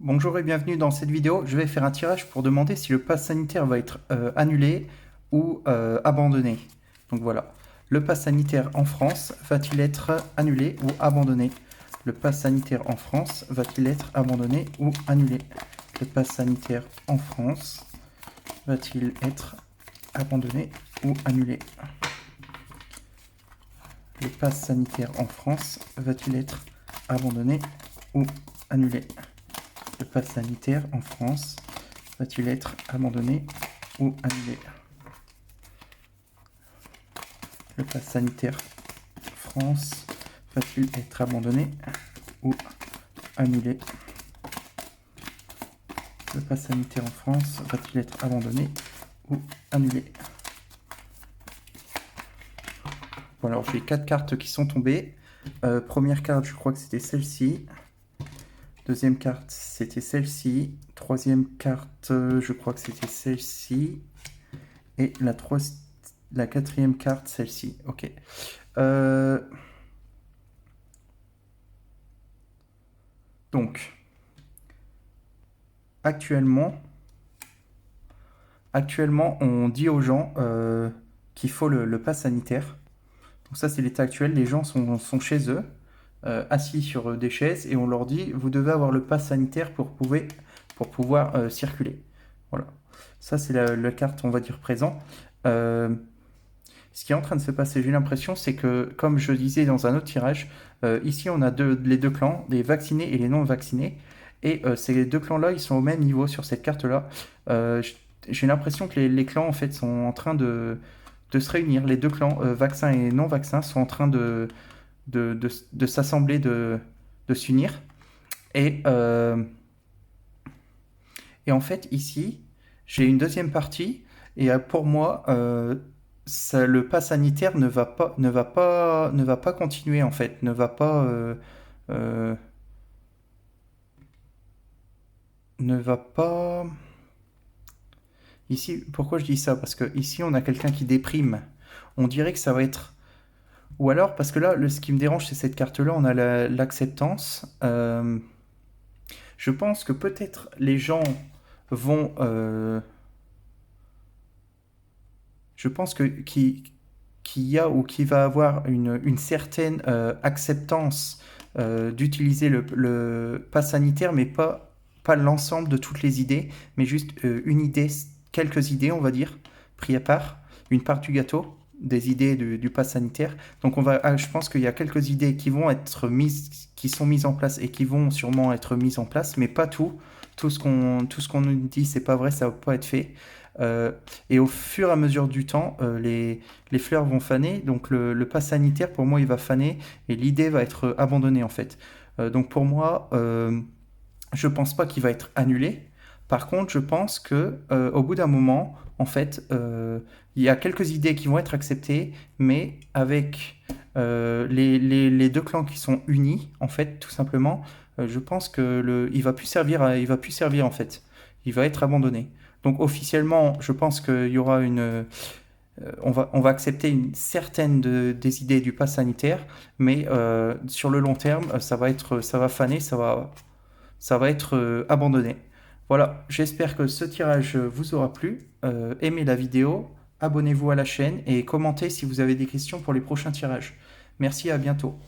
Bonjour et bienvenue dans cette vidéo. Je vais faire un tirage pour demander si le pass sanitaire va être annulé ou abandonné. Donc voilà. Le pass sanitaire en France va-t-il être annulé ou abandonné? Le pass sanitaire en France va-t-il être abandonné ou annulé? Le pass sanitaire en France va-t-il être abandonné ou annulé? Le pass sanitaire en France va-t-il être abandonné ou annulé? Le pass sanitaire en France va-t-il être abandonné ou annulé? Le pass sanitaire France va-t-il être abandonné ou annulé? Le pass sanitaire en France va-t-il être abandonné ou annulé? Bon, alors j'ai 4 cartes qui sont tombées. Première carte, je crois que c'était celle-ci. Deuxième carte, c'était celle-ci. Troisième carte, je crois que c'était celle-ci. Et la quatrième carte, celle-ci. Ok. Donc, actuellement, on dit aux gens qu'il faut le pass sanitaire. Donc ça, c'est l'état actuel. Les gens sont chez eux, assis sur des chaises, et on leur dit, vous devez avoir le pass sanitaire pour pouvoir circuler. Voilà. Ça, c'est la carte, on va dire, présent. Ce qui est en train de se passer, j'ai l'impression, c'est que, comme je disais dans un autre tirage, ici, on a les deux clans, les vaccinés et les non-vaccinés. Et ces deux clans-là, ils sont au même niveau sur cette carte-là. J'ai l'impression que les clans, en fait, sont en train de se réunir. Les deux clans, vaccins et non-vaccins, sont en train de s'assembler, de s'unir. Et, euh, et en fait, ici, j'ai une deuxième partie. Et pour moi, le pass sanitaire ne va pas continuer, en fait. Euh, ne va pas. Ici, pourquoi je dis ça? Parce que ici, on a quelqu'un qui déprime. On dirait que ça va être. Ou alors, parce que là, ce qui me dérange, c'est cette carte-là, on a l'acceptance. Je pense que peut-être les gens vont. Je pense qu'il y a ou qu'il va avoir une certaine acceptance d'utiliser le pass sanitaire, mais pas l'ensemble de toutes les idées, mais juste une idée, quelques idées, on va dire, pris à part, une part du gâteau des idées du pass sanitaire. Donc je pense qu'il y a quelques idées qui vont être mises, qui sont mises en place et qui vont sûrement être mises en place, mais pas tout. Tout ce qu'on nous dit, c'est pas vrai, ça va pas être fait. Euh, et au fur et à mesure du temps, les fleurs vont faner. Donc le pass sanitaire, pour moi, il va faner et l'idée va être abandonnée en fait. Donc pour moi, je pense pas qu'il va être annulé. Par contre, je pense que au bout d'un moment, en fait, il y a quelques idées qui vont être acceptées, mais avec les deux clans qui sont unis, en fait, tout simplement, je pense que il va plus servir, il va plus servir en fait. Il va être abandonné. Donc officiellement, je pense qu'il y aura on va accepter une certaine des idées du pass sanitaire, mais sur le long terme, ça va faner, ça va être abandonné. Voilà, j'espère que ce tirage vous aura plu. Aimez la vidéo, abonnez-vous à la chaîne et commentez si vous avez des questions pour les prochains tirages. Merci, à bientôt.